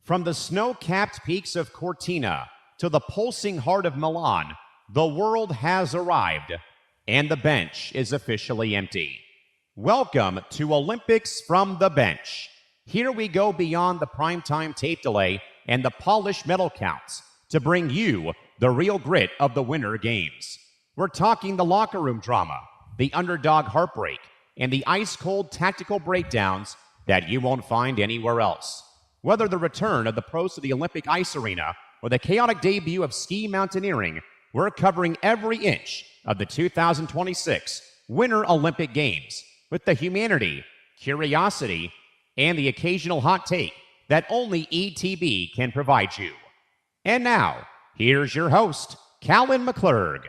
From the snow-capped peaks of Cortina to the pulsing heart of Milan, the world has arrived, and the bench is officially empty. Welcome to Olympics from the Bench. Here we go beyond the primetime tape delay and the polished medal counts to bring you the real grit of the Winter Games. We're talking the locker room drama, the underdog heartbreak, and the ice-cold tactical breakdowns that you won't find anywhere else. Whether the return of the pros to the Olympic ice arena or the chaotic debut of ski mountaineering, we're covering every inch of the 2026 Winter Olympic Games with the humanity, curiosity, and the occasional hot take that only ETB can provide you. And now, here's your host, Callan McClurg.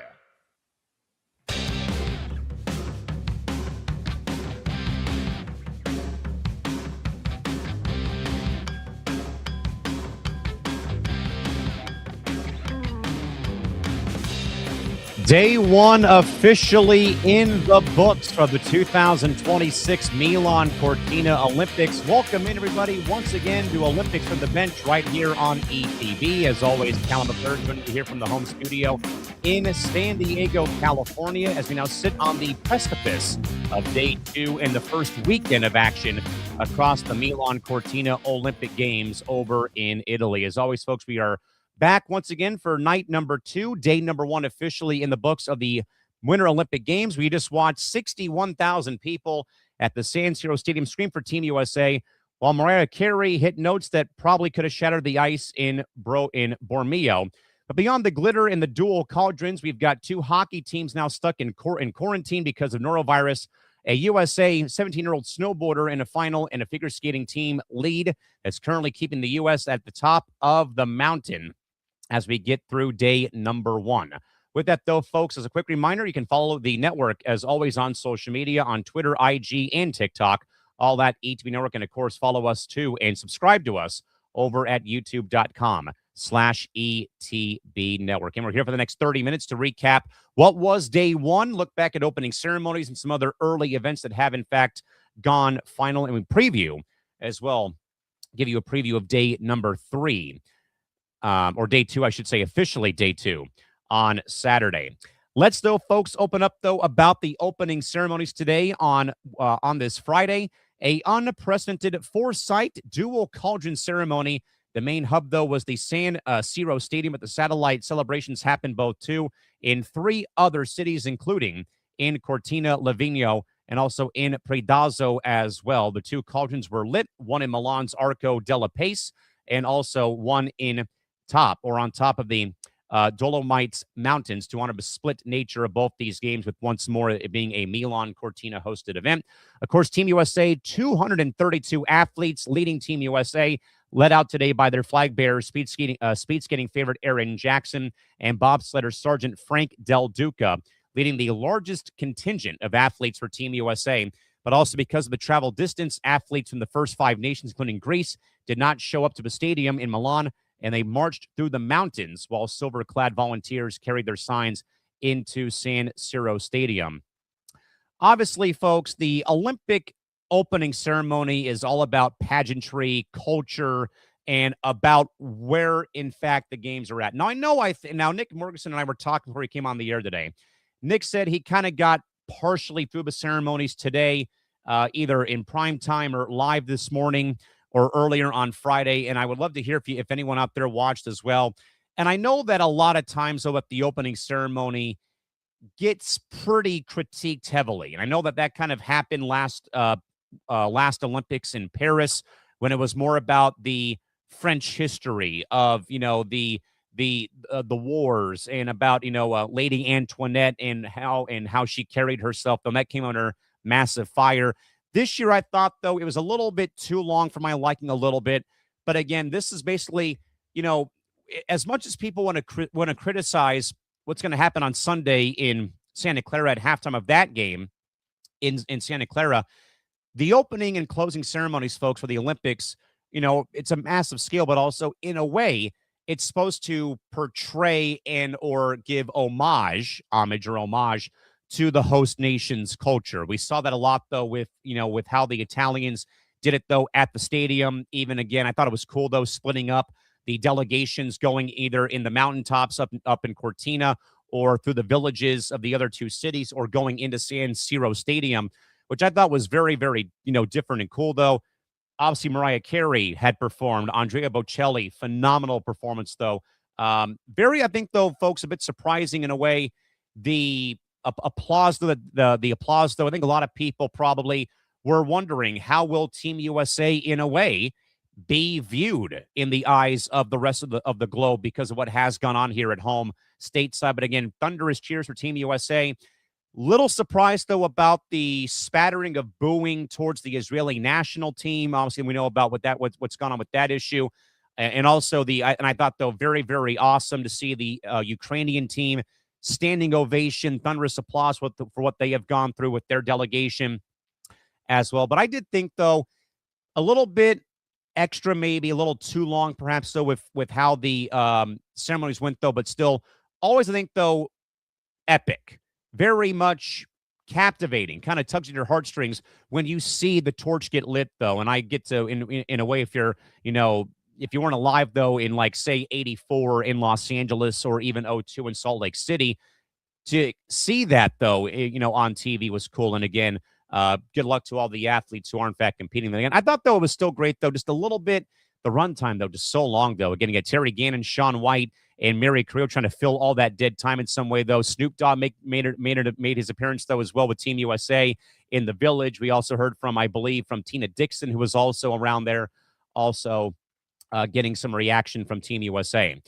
Day one officially in the books for the 2026 Milan-Cortina Olympics. Welcome in, everybody, once again to Olympics from the Bench right here on ETB. As always, Callan McClurg joining you here from the home studio in San Diego, California, as we now sit on the precipice of day two and the first weekend of action across the Milan-Cortina Olympic Games over in Italy. As always, folks, we are back once again for night number two, day number one officially in the books of the Winter Olympic Games. We just watched 61,000 people at the San Siro Stadium scream for Team USA, while Mariah Carey hit notes that probably could have shattered the ice in Bormio. But beyond the glitter and the dual cauldrons, we've got two hockey teams now stuck in quarantine because of norovirus. A USA 17-year-old snowboarder in a final and a figure skating team lead that's currently keeping the U.S. at the top of the mountain as we get through day number one. With that, though, folks, as a quick reminder, you can follow the network, as always, on social media, on Twitter, IG, and TikTok, all that ETB Network. And, of course, follow us, too, and subscribe to us over at youtube.com/ETB Network. And we're here for the next 30 minutes to recap what was day one, look back at opening ceremonies and some other early events that have, in fact, gone final, and we preview as well, give you a preview of day number three. Or day two, I should say, officially day two on Saturday. Let's, though, folks, open up, though, about the opening ceremonies today on this Friday. A unprecedented four-site dual cauldron ceremony. The main hub, though, was the San Siro Stadium, but the satellite celebrations happened both, too, in three other cities, including in Cortina Livigno and also in Predazzo as well. The two cauldrons were lit, one in Milan's Arco della Pace and also one on top of the Dolomites Mountains to honor the split nature of both these games, with once more it being a Milan-Cortina hosted event. Of course, Team USA, 232 athletes leading Team USA, led out today by their flag bearer, speed skating favorite Aaron Jackson, and bobsledder Sergeant Frank Del Duca, leading the largest contingent of athletes for Team USA. But also because of the travel distance, athletes from the first five nations, including Greece, did not show up to the stadium in Milan, and they marched through the mountains while silver-clad volunteers carried their signs into San Siro Stadium. Obviously, folks, the Olympic opening ceremony is all about pageantry, culture, and about where, in fact, the games are at. Now, I know now Nick Morganson and I were talking before he came on the air today. Nick said he kind of got partially through the ceremonies today, either in prime time or live this morning, or earlier on Friday, and I would love to hear if anyone out there watched as well. And I know that a lot of times, though, at the opening ceremony gets pretty critiqued heavily, and I know that kind of happened last Olympics in Paris, when it was more about the French history of the wars, and about Lady Antoinette and how she carried herself. Though that came under massive fire. This year, I thought, though, it was a little bit too long for my liking a little bit. But again, this is basically, as much as people want to criticize what's going to happen on Sunday in Santa Clara at halftime of that game in Santa Clara, the opening and closing ceremonies, folks, for the Olympics, it's a massive scale, but also in a way, it's supposed to portray or give homage to the host nation's culture. We saw that a lot, though, with how the Italians did it, though, at the stadium. Even again, I thought it was cool, though, splitting up the delegations going either in the mountaintops up in Cortina or through the villages of the other two cities or going into San Siro Stadium, which I thought was very, very, different and cool, though. Obviously, Mariah Carey had performed. Andrea Bocelli, phenomenal performance, though. Very, I think, though, folks, a bit surprising in a way. The applause, the applause, though, I think a lot of people probably were wondering how will Team USA, in a way, be viewed in the eyes of the rest of the globe because of what has gone on here at home stateside. But again, thunderous cheers for Team USA. Little surprised, though, about the spattering of booing towards the Israeli national team. Obviously, we know about what's gone on with that issue. And also I thought, though, very, very awesome to see the Ukrainian team standing ovation, thunderous applause for what they have gone through with their delegation as well. But I did think, though, a little bit extra, maybe a little too long, perhaps, though, with how the ceremonies went, though, but still always, I think, though, epic. Very much captivating, kind of tugs at your heartstrings when you see the torch get lit, though. And I get to, in a way, if you're, if you weren't alive, though, in like, say, 84 in Los Angeles or even 02 in Salt Lake City, to see that, though, on TV was cool. And again, good luck to all the athletes who are, in fact, competing. Again, I thought, though, it was still great, though, just a little bit. The runtime, though, just so long, though. Again, you got Terry Gannon, Shaun White, and Mary Carrillo trying to fill all that dead time in some way, though. Snoop Dogg made his appearance, though, as well with Team USA in the Village. We also heard from, I believe, from Tina Dixon, who was also around there, also getting some reaction from Team USA.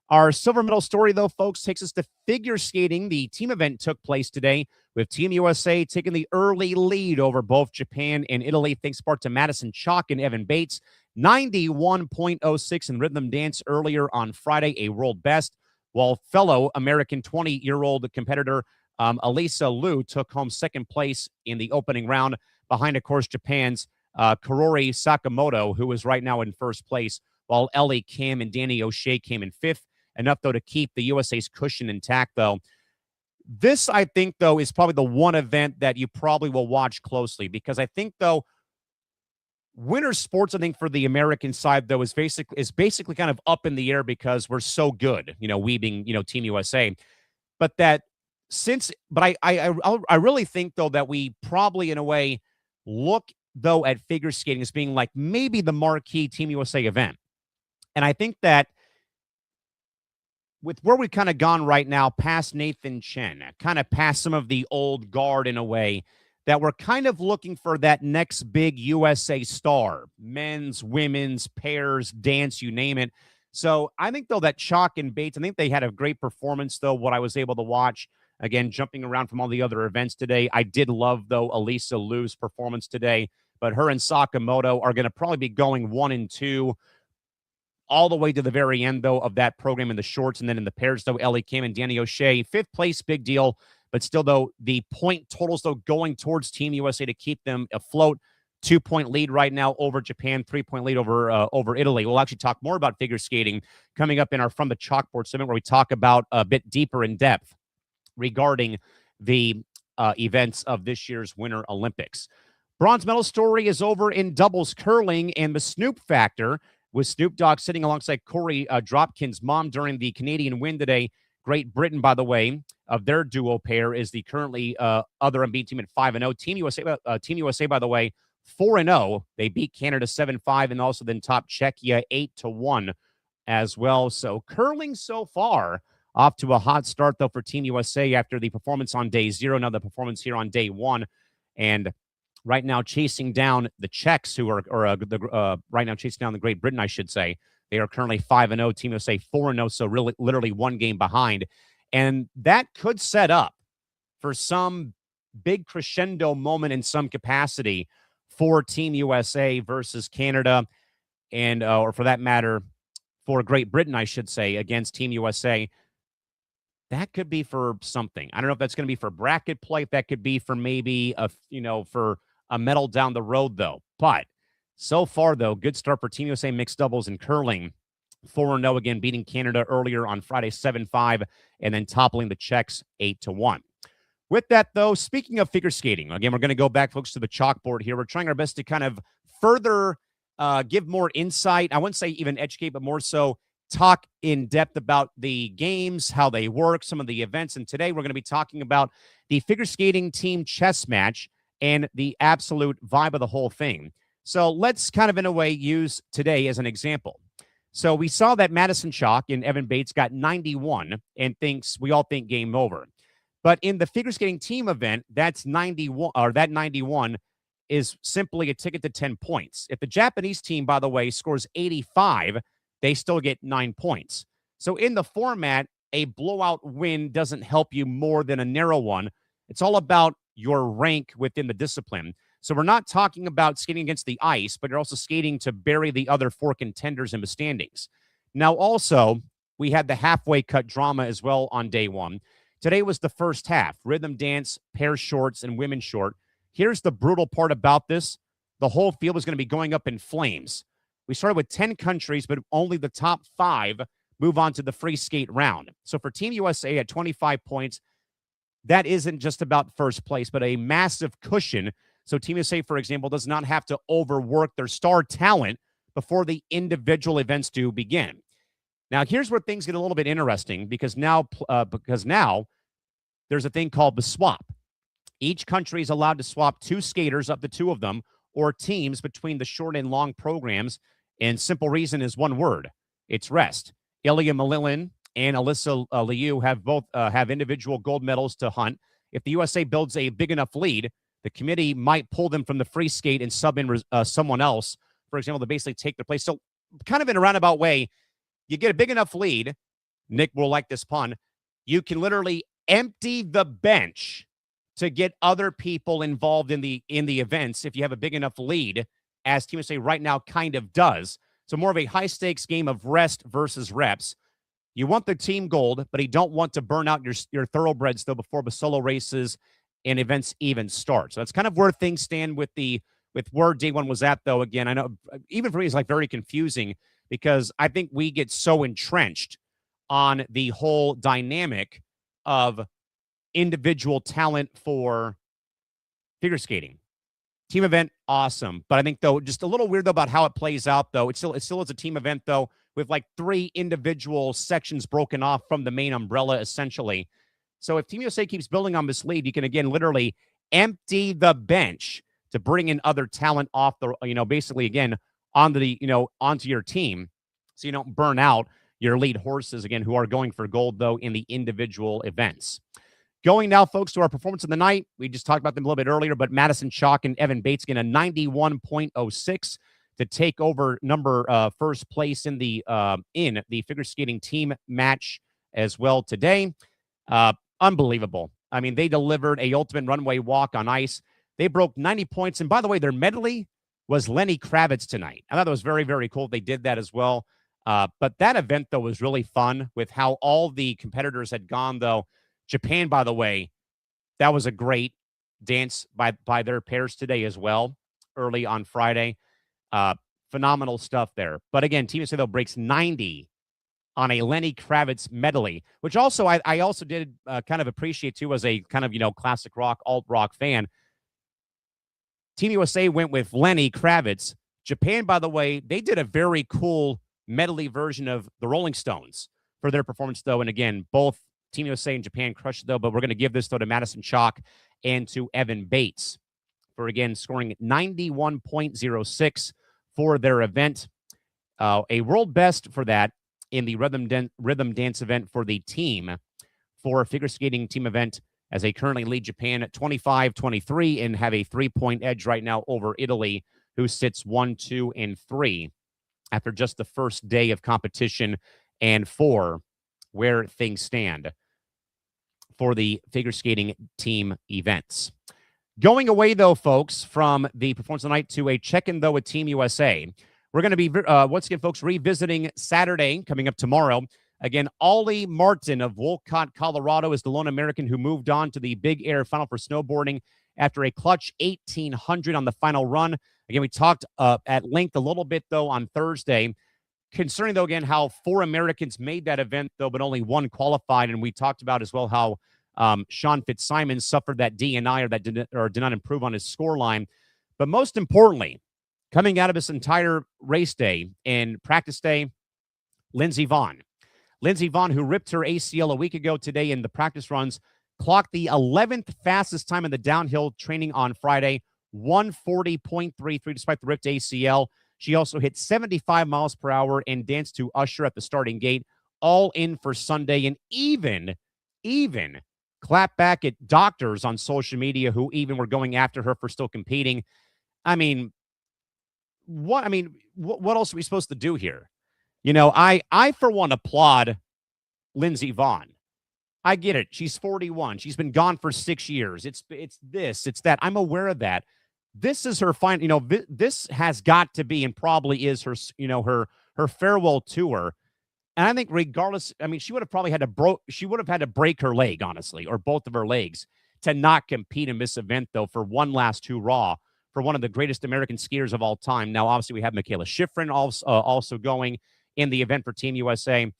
Our silver medal story, though, folks, takes us to figure skating. The team event took place today with Team USA taking the early lead over both Japan and Italy, thanks part to Madison Chalk and Evan Bates. 91.06 in rhythm dance earlier on Friday, a world best, while fellow American 20-year-old competitor Elisa Liu took home second place in the opening round behind, of course, Japan's Karori Sakamoto, who is right now in first place, while Ellie Kim and Danny O'Shea came in fifth. Enough, though, to keep the USA's cushion intact, though. This, I think, though, is probably the one event that you probably will watch closely because I think, though, winter sports, I think, for the American side, though, is basically kind of up in the air because we're so good, we being, Team USA. But I really think, though, that we probably, in a way, look, though, at figure skating as being like maybe the marquee Team USA event. And I think that with where we've kind of gone right now, past Nathan Chen, kind of past some of the old guard in a way, that we're kind of looking for that next big USA star, men's, women's, pairs, dance, you name it. So I think, though, that Chalk and Bates, I think they had a great performance, though, what I was able to watch. Again, jumping around from all the other events today. I did love, though, Elisa Liu's performance today, but her and Sakamoto are going to probably be going 1 and 2 all the way to the very end, though, of that program in the shorts. And then in the pairs, though, Ellie Kim and Danny O'Shea, fifth place, big deal. But still, though, the point totals, though, going towards Team USA to keep them afloat. 2-point lead right now over Japan, 3-point lead over Italy. We'll actually talk more about figure skating coming up in our From the Chalkboard segment, where we talk about a bit deeper in depth regarding the events of this year's Winter Olympics. Bronze medal story is over in doubles curling and the Snoop factor, with Snoop Dogg sitting alongside Corey Dropkin's mom during the Canadian win today. Great Britain, by the way, of their duo pair is the currently other unbeaten team at 5-0. Team USA, by the way, 4-0. They beat Canada 7-5 and also then topped Czechia 8-1 as well. So curling so far off to a hot start, though, for Team USA after the performance on day 0. Now the performance here on day 1. And right now chasing down the Czechs, who are right now chasing down the Great Britain, I should say. They are currently 5-0. Team USA 4-0, so really literally one game behind. And that could set up for some big crescendo moment in some capacity for Team USA versus Canada, and or for that matter, for Great Britain, I should say, against Team USA. That could be for something. I don't know if that's going to be for bracket play. If that could be for maybe for a medal down the road, though. But so far, though, good start for Team USA mixed doubles and curling. 4-0 again, beating Canada earlier on Friday 7-5, and then toppling the Czechs 8-1. With that, though, speaking of figure skating, again, we're going to go back, folks, to the chalkboard here. We're trying our best to kind of further give more insight. I wouldn't say even educate, but more so talk in depth about the games, how they work, some of the events. And today we're going to be talking about the figure skating team chess match and the absolute vibe of the whole thing. So let's kind of, in a way, use today as an example. So we saw that Madison Chalk and Evan Bates got 91 and we all think game over. But in the figure skating team event, that's 91, or that 91 is simply a ticket to 10 points. If the Japanese team, by the way, scores 85, they still get 9 points. So in the format, a blowout win doesn't help you more than a narrow one. It's all about your rank within the discipline. So we're not talking about skating against the ice, but you're also skating to bury the other 4 contenders in the standings. Now, also, we had the halfway cut drama as well on day one. Today was the first half, rhythm dance, pair shorts, and women's short. Here's the brutal part about this. The whole field is going to be going up in flames. We started with 10 countries, but only the top 5 move on to the free skate round. So for Team USA at 25 points, that isn't just about first place, but a massive cushion. So Team USA, for example, does not have to overwork their star talent before the individual events do begin. Now, here's where things get a little bit interesting because now there's a thing called the swap. Each country is allowed to swap 2 skaters, up to 2 of them, or teams between the short and long programs. And simple reason is one word. It's rest. Ilya Malilin and Alyssa Liu have both have individual gold medals to hunt. If the USA builds a big enough lead, the committee might pull them from the free skate and sub in someone else, for example, to basically take their place. So kind of in a roundabout way, you get a big enough lead. Nick will like this pun. You can literally empty the bench to get other people involved in the events if you have a big enough lead, as Team USA right now kind of does. So more of a high-stakes game of rest versus reps. You want the team gold, but you don't want to burn out your thoroughbreds, though, before the solo races and events even start. So that's kind of where things stand with where day one was at, though. Again, I know even for me, it's like very confusing because I think we get so entrenched on the whole dynamic of individual talent for figure skating. Team event, awesome. But I think, though, just a little weird, though, about how it plays out, though. It still is a team event, though, with like 3 individual sections broken off from the main umbrella, essentially. So if Team USA keeps building on this lead, you can, again, literally empty the bench to bring in other talent off the, basically, again, onto your team so you don't burn out your lead horses, again, who are going for gold, though, in the individual events. Going now, folks, to our performance of the night. We just talked about them a little bit earlier, but Madison Chalk and Evan Bates getting a 91.06 to take over first place in the figure skating team match as well today. Unbelievable. I mean, they delivered a ultimate runway walk on ice. They broke 90 points. And by the way, their medley was Lenny Kravitz tonight. I thought that was very, very cool. They did that as well. But that event, though, was really fun with how all the competitors had gone, though. Japan, by the way, that was a great dance by their pairs today as well, early on Friday. Phenomenal stuff there. But again, Team USA, though, breaks 90 on a Lenny Kravitz medley, which also I also did kind of appreciate, too, as a kind of, classic rock, alt-rock fan. Team USA went with Lenny Kravitz. Japan, by the way, they did a very cool medley version of the Rolling Stones for their performance, though. And again, both Team USA and Japan crushed it, though, but we're going to give this, though, to Madison Chalk and to Evan Bates for, again, scoring 91.06 for their event. A world best for that in the rhythm dance event for the team for a figure skating team event, as they currently lead Japan at 25-23 and have a 3-point edge right now over Italy, who sits 1, 2, and 3 after just the first day of competition and 4 where things stand for the figure skating team events. Going away, though, folks, from the performance of the night to a check-in, though, with Team USA. We're going to be, once again, folks, revisiting Saturday, coming up tomorrow. Again, Ollie Martin of Wolcott, Colorado, is the lone American who moved on to the Big Air Final for snowboarding after a clutch 1,800 on the final run. Again, we talked at length a little bit, though, on Thursday, concerning, though, again, how 4 Americans made that event, though, but only 1 qualified. And we talked about as well how Sean Fitzsimons suffered that DNI or did not improve on his scoreline. But most importantly, coming out of this entire race day and practice day, Lindsey Vonn. Lindsey Vonn, who ripped her ACL a week ago today in the practice runs, clocked the 11th fastest time in the downhill training on Friday, 140.33 despite the ripped ACL. She also hit 75 miles per hour and danced to Usher at the starting gate, all in for Sunday, and even clap back at doctors on social media who even were going after her for still competing. I mean, what else are we supposed to do here? You know, I for one applaud Lindsey Vonn. I get it. She's 41. She's been gone for 6 years. It's this, it's that. I'm aware of that. This is her final, you know, this has got to be and probably is her, you know, her farewell tour. And I think regardless, I mean, she would have probably had to break her leg, honestly, or both of her legs to not compete in this event, though, for one last hurrah for one of the greatest American skiers of all time. Now, obviously, we have Michaela Schifrin also going in the event for Team USA.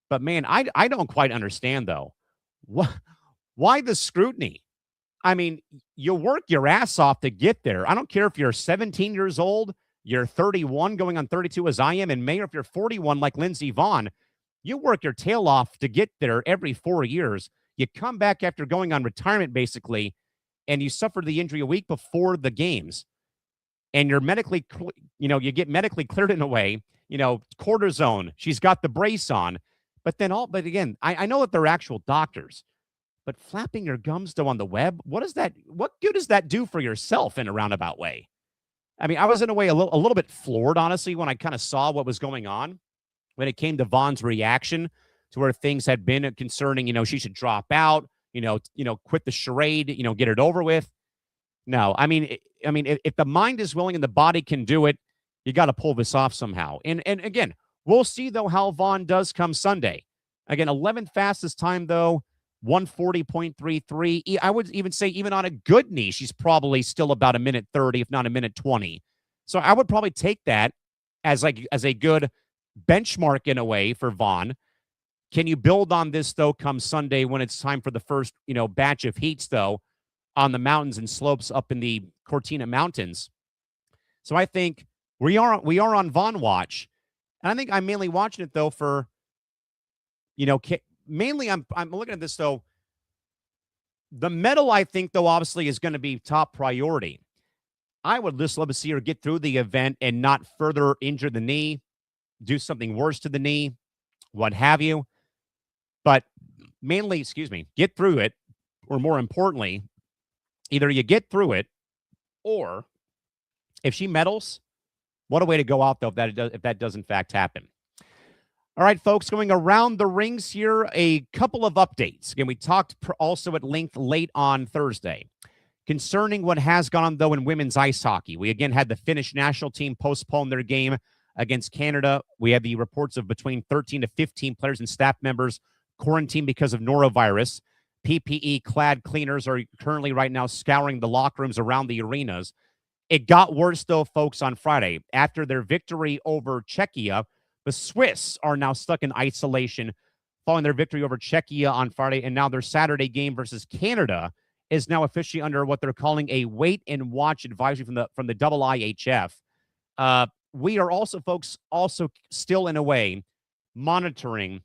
But, man, I don't quite understand, though. Why the scrutiny? I mean, you work your ass off to get there. I don't care if you're 17 years old, you're 31 going on 32 as I am, and May, or if you're 41 like Lindsey Vonn, you work your tail off to get there every 4 years. You come back after going on retirement, basically, and you suffer the injury a week before the games, and you're medically, you get medically cleared in a way, cortisone. She's got the brace on, but again, I know that they're actual doctors, but flapping your gums though on the web, what good does that do for yourself in a roundabout way? I mean, I was in a way a little bit floored, honestly, when I kind of saw what was going on when it came to Vonn's reaction to where things had been concerning, she should drop out, quit the charade, get it over with. No, I mean, if the mind is willing and the body can do it, you got to pull this off somehow. And again, we'll see, though, how Vonn does come Sunday. Again, 11th fastest time, though, 140.33. I would even say even on a good knee, she's probably still about a minute 30, if not a minute 20. So I would probably take that as a good benchmark in a way for Vonn. Can you build on this, though, come Sunday when it's time for the first, batch of heats, though, on the mountains and slopes up in the Cortina Mountains? So I think we are on Vonn watch. And I think I'm mainly watching it, though, for, mainly I'm looking at this, though. The medal, I think, though, obviously is going to be top priority. I would just love to see her get through the event and not further injure the knee, do something worse to the knee, what have you. But mainly, get through it, or more importantly, either you get through it, or if she medals, what a way to go out, though, if that does in fact happen. All right, folks, going around the rings here, a couple of updates. Again, we talked also at length late on Thursday concerning what has gone on, though, in women's ice hockey. We again had the Finnish national team postpone their game against Canada. We had the reports of between 13 to 15 players and staff members quarantined because of norovirus. PPE-clad cleaners are currently right now scouring the locker rooms around the arenas. It got worse, though, folks, on Friday. After their victory over Czechia, the Swiss are now stuck in isolation following their victory over Czechia on Friday, and now their Saturday game versus Canada is now officially under what they're calling a wait-and-watch advisory from the IIHF. We are also, folks, still in a way monitoring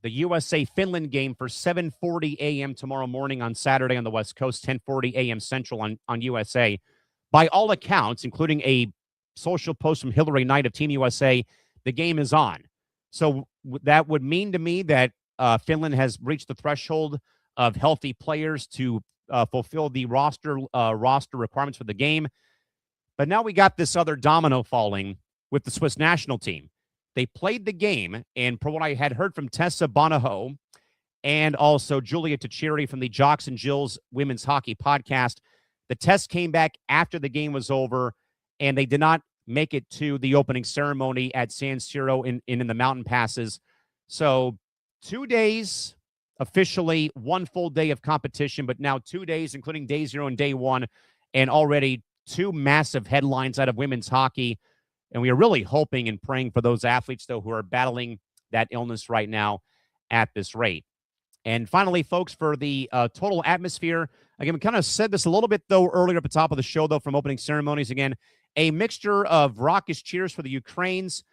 the USA-Finland game for 7:40 a.m. tomorrow morning on Saturday on the West Coast, 10:40 a.m. Central on USA. By all accounts, including a social post from Hillary Knight of Team USA, the game is on. So that would mean to me that Finland has reached the threshold of healthy players to fulfill the roster requirements for the game. But now we got this other domino falling with the Swiss national team. They played the game, and from what I had heard from Tessa Bonaho and also Julia Tachiri from the Jocks and Jills Women's Hockey Podcast, the test came back after the game was over, and they did not make it to the opening ceremony at San Siro in the mountain passes. So 2 days, officially 1 full day of competition, but now 2 days, including day 0 and day 1, and already 2 massive headlines out of women's hockey. And we are really hoping and praying for those athletes, though, who are battling that illness right now at this rate. And finally, folks, for the total atmosphere, again, we kind of said this a little bit, though, earlier at the top of the show, though, from opening ceremonies. Again, a mixture of raucous cheers for the Ukraines,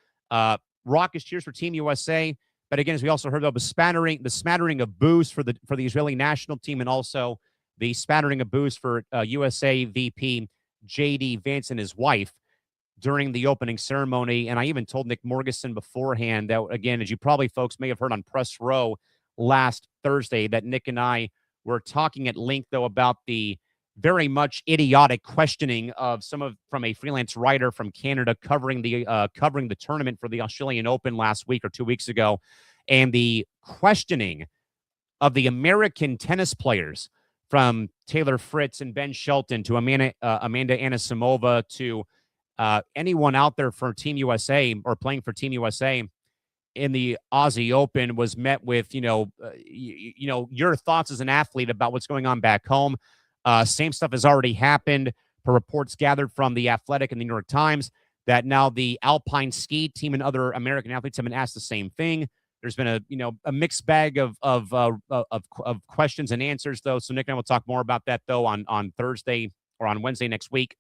raucous cheers for Team USA. But again, as we also heard, though, the smattering of boos for the Israeli national team, and also the spattering of boos for USA VP J.D. Vance and his wife during the opening ceremony. And I even told Nick Morgeson beforehand that, again, as you probably folks may have heard on Press Row last Thursday, that Nick and I were talking at length, though, about the very much idiotic questioning of from a freelance writer from Canada covering the tournament for the Australian Open last week or 2 weeks ago, and the questioning of the American tennis players from Taylor Fritz and Ben Shelton to Amanda Anisimova to anyone out there for Team USA or playing for Team USA in the Aussie Open was met with, your thoughts as an athlete about what's going on back home. Same stuff has already happened per reports gathered from The Athletic and the New York Times, that now the alpine ski team and other American athletes have been asked the same thing. There's been a mixed bag of questions and answers, though. So Nick and I will talk more about that, though, on Thursday or on Wednesday next week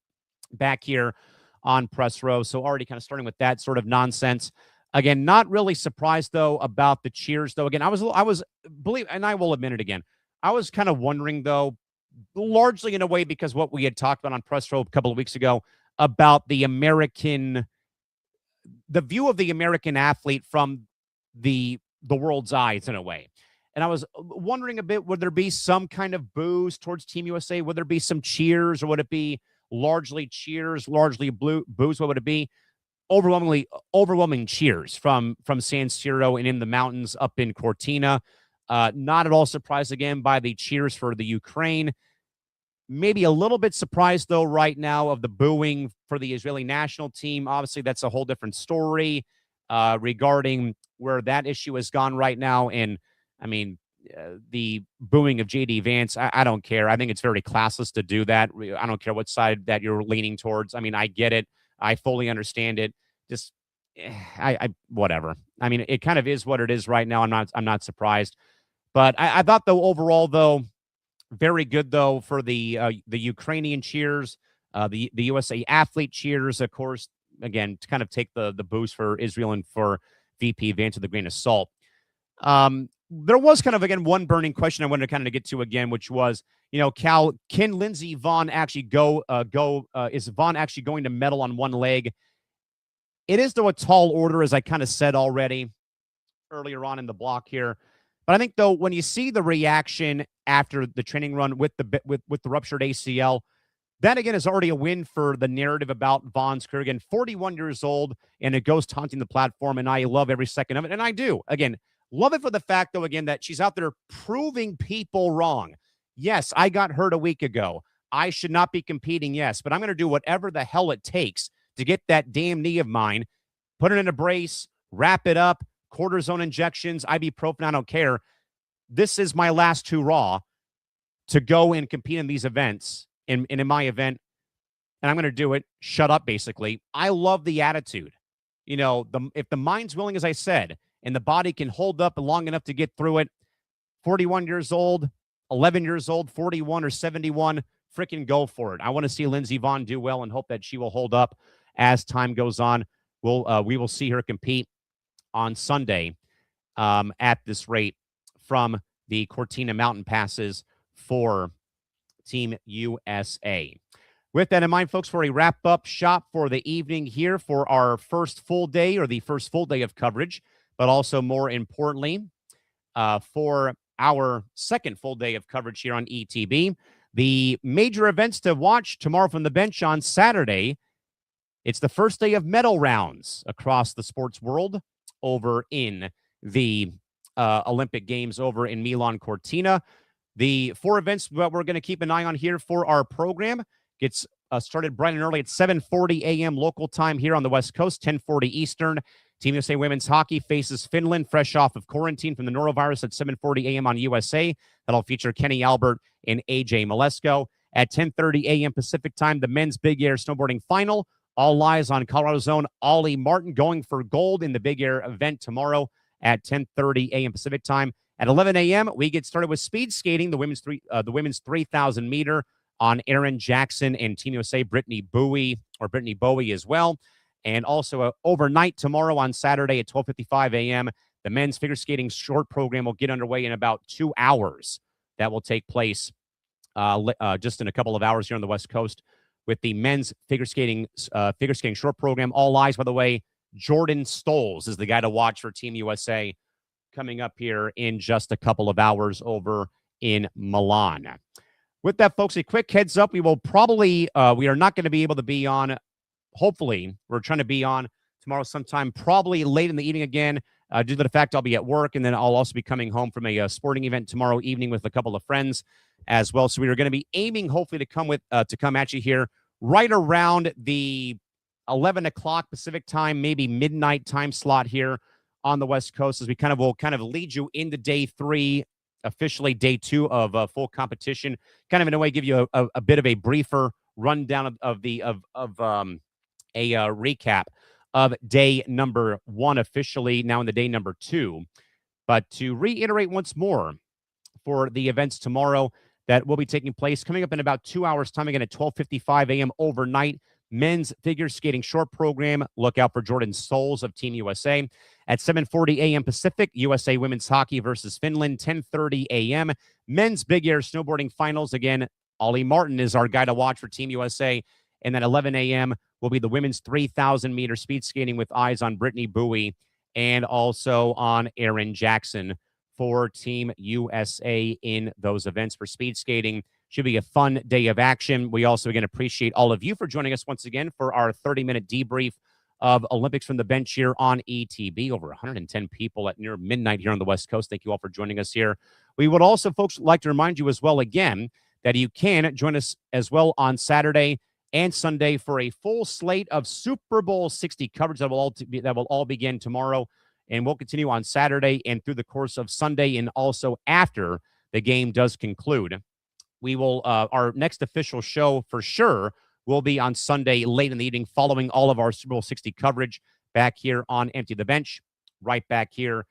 back here on Press Row. So already kind of starting with that sort of nonsense. Again, not really surprised, though, about the cheers, though. Again, I was and I will admit it again, I was kind of wondering, though, largely in a way because what we had talked about on Press Row a couple of weeks ago about the view of the American athlete from the world's eyes in a way. And I was wondering a bit, would there be some kind of boos towards Team USA? Would there be some cheers, or would it be largely cheers, largely boos? What would it be? Overwhelming cheers from San Siro and in the mountains up in Cortina. Not at all surprised, again, by the cheers for the Ukraine. Maybe a little bit surprised, though, right now of the booing for the Israeli national team. Obviously, that's a whole different story regarding where that issue has gone right now. And, I mean, the booing of J.D. Vance, I don't care. I think it's very classless to do that. I don't care what side that you're leaning towards. I mean, I get it. I fully understand it. Just, whatever. I mean, it kind of is what it is right now. I'm not surprised. But I thought, though, overall, though, very good, though, for the Ukrainian cheers, the USA athlete cheers, of course, again, to kind of take the boost for Israel and for VP Vance with a grain of salt. There was kind of, again, one burning question I wanted to kind of get to again, which was, Cal, can Lindsey Vonn actually is Vonn actually going to medal on one leg? It is, though, a tall order, as I kind of said already earlier on in the block here. But I think, though, when you see the reaction after the training run with the ruptured ACL, that, again, is already a win for the narrative about Vonn's career. Again, 41 years old, and it goes taunting the platform, and I love every second of it. And I do. Again, love it for the fact, though, again, that she's out there proving people wrong. Yes, I got hurt a week ago. I should not be competing, yes, but I'm going to do whatever the hell it takes to get that damn knee of mine, put it in a brace, wrap it up, cortisone injections, ibuprofen, I don't care. This is my last hurrah to go and compete in these events, in my event, and I'm going to do it. Shut up, basically. I love the attitude. If the mind's willing, as I said, and the body can hold up long enough to get through it, 41 years old, 11 years old, 41 or 71, freaking go for it. I want to see Lindsey Vonn do well and hope that she will hold up as time goes on. We will see her compete on Sunday at this rate from the Cortina Mountain Passes for Team USA. With that in mind, folks, for a wrap-up shop for the evening here for our first full day, or the first full day of coverage, but also more importantly, for our second full day of coverage here on ETB, the major events to watch tomorrow from the bench on Saturday. It's the first day of medal rounds across the sports world over in the Olympic Games over in Milan-Cortina. The four events that we're going to keep an eye on here for our program gets started bright and early at 7:40 a.m. local time here on the West Coast, 10:40 Eastern. Team USA Women's Hockey faces Finland, fresh off of quarantine from the norovirus, at 7:40 a.m. on USA. That'll feature Kenny Albert and AJ Malesko. At 10:30 a.m. Pacific time, the men's big air snowboarding final. All eyes on Colorado's own Ollie Martin going for gold in the big air event tomorrow at 10:30 a.m. Pacific time. At 11 a.m., we get started with speed skating, the women's 3,000 meter on Erin Jackson and Team USA, Brittany Bowie as well. And also overnight tomorrow on Saturday at 12:55 a.m., the men's figure skating short program will get underway in about 2 hours. That will take place just in a couple of hours here on the West Coast with the men's figure skating short program. All eyes, by the way, Jordan Stolz is the guy to watch for Team USA coming up here in just a couple of hours over in Milan. With that, folks, a quick heads up. We will probably, we are not going to be able to be on, hopefully, we're trying to be on tomorrow sometime, probably late in the evening again, due to the fact I'll be at work, and then I'll also be coming home from a sporting event tomorrow evening with a couple of friends as well. So we are going to be aiming, hopefully, to come at you here right around the 11 o'clock Pacific time, maybe midnight time slot here on the West Coast, as we will lead you into day 3, officially day 2 of full competition. Kind of in a way, give you a bit of a briefer rundown of a recap of day number 1, officially now in the day number 2. But to reiterate once more for the events tomorrow that will be taking place coming up in about 2 hours time, again at 12:55 a.m. overnight. Men's figure skating short program. Look out for Jordan Stolz of Team USA. At 7:40 a.m. Pacific, USA women's hockey versus Finland. 10:30 a.m. Men's big air snowboarding finals. Again, Ollie Martin is our guy to watch for Team USA. And then 11 a.m. will be the women's 3,000 meter speed skating with eyes on Brittany Bowie and also on Erin Jackson for Team USA in those events for speed skating. Should be a fun day of action. We also, again, appreciate all of you for joining us once again for our 30-minute debrief of Olympics from the bench here on ETB. Over 110 people at near midnight here on the West Coast. Thank you all for joining us here. We would also, folks, like to remind you as well, again, that you can join us as well on Saturday and Sunday for a full slate of Super Bowl 60 coverage that will all begin tomorrow. And we'll continue on Saturday and through the course of Sunday and also after the game does conclude. We will, our next official show for sure will be on Sunday late in the evening following all of our Super Bowl 60 coverage back here on Empty the Bench, right back here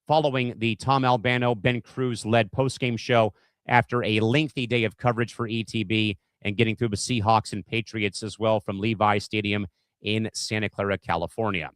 following the Tom Albano, Ben Cruz-led postgame show after a lengthy day of coverage for ETB and getting through the Seahawks and Patriots as well from Levi Stadium in Santa Clara, California.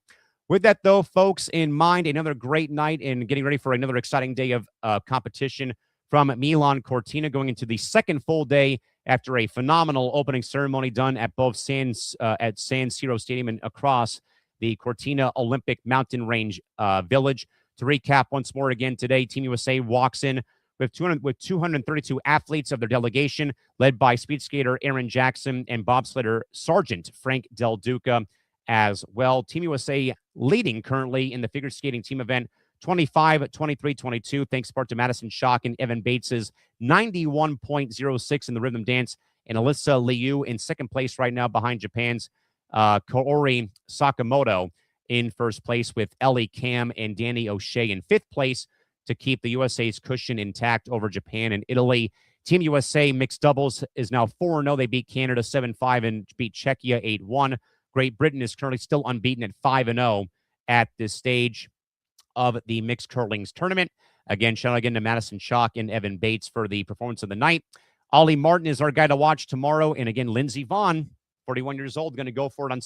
With that, though, folks, in mind, another great night and getting ready for another exciting day of competition from Milan-Cortina, going into the second full day after a phenomenal opening ceremony done at both San Siro Stadium and across the Cortina Olympic Mountain Range Village. To recap once more again today, Team USA walks in with 232 athletes of their delegation, led by speed skater Erin Jackson and bobsledder Sergeant Frank Del Duca as well. Team USA leading currently in the figure skating team event 25-23-22, thanks part to Madison Schock and Evan Bates's 91.06 in the rhythm dance, and Alyssa Liu in second place right now behind Japan's Kaori Sakamoto in first place, with Ellie Cam and Danny O'Shea in fifth place to keep the USA's cushion intact over Japan and Italy. Team USA mixed doubles is now 4-0. They beat Canada 7-5 and beat Czechia 8-1. Great Britain is currently still unbeaten at 5-0 at this stage of the mixed curlings tournament. Again, shout out again to Madison Schock and Evan Bates for the performance of the night. Ollie Martin is our guy to watch tomorrow. And again, Lindsey Vonn, 41 years old, going to go for it on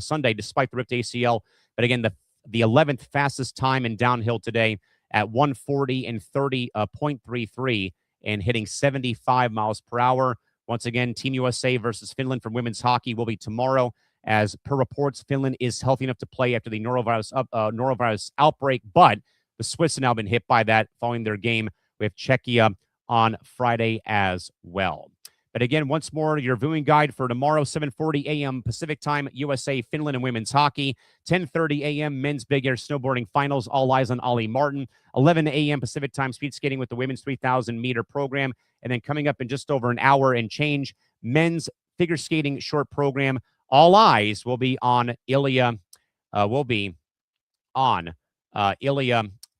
Sunday despite the ripped ACL. But again, the 11th fastest time in downhill today at 1:40 and 30.33 and hitting 75 miles per hour. Once again, Team USA versus Finland for women's hockey will be tomorrow. As per reports, Finland is healthy enough to play after the norovirus outbreak, but the Swiss have now been hit by that following their game with Czechia on Friday as well. But again, once more, your viewing guide for tomorrow, 7:40 a.m. Pacific time, USA, Finland, and women's hockey. 10:30 a.m. men's big air snowboarding finals, all eyes on Ollie Martin. 11 a.m. Pacific time, speed skating with the women's 3,000 meter program. And then coming up in just over an hour and change, men's figure skating short program. All eyes will be on Ilya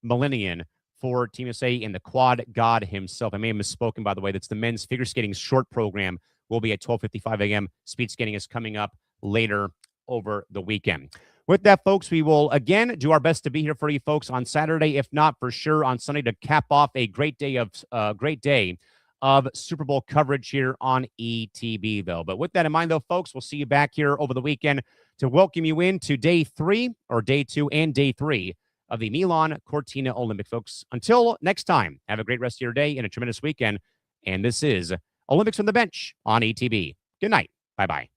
Malinian for Team USA in the quad god himself. I may have misspoken, by the way. That's the men's figure skating short program. Will be at 12:55 a.m. Speed skating is coming up later over the weekend. With that, folks, we will again do our best to be here for you folks on Saturday, if not for sure on Sunday, to cap off a great day of Super Bowl coverage here on ETB, though. But with that in mind, though, folks, we'll see you back here over the weekend to welcome you into day 2 and day 3 of the Milan-Cortina Olympic, folks. Until next time, have a great rest of your day and a tremendous weekend. And this is Olympics from the Bench on ETB. Good night. Bye-bye.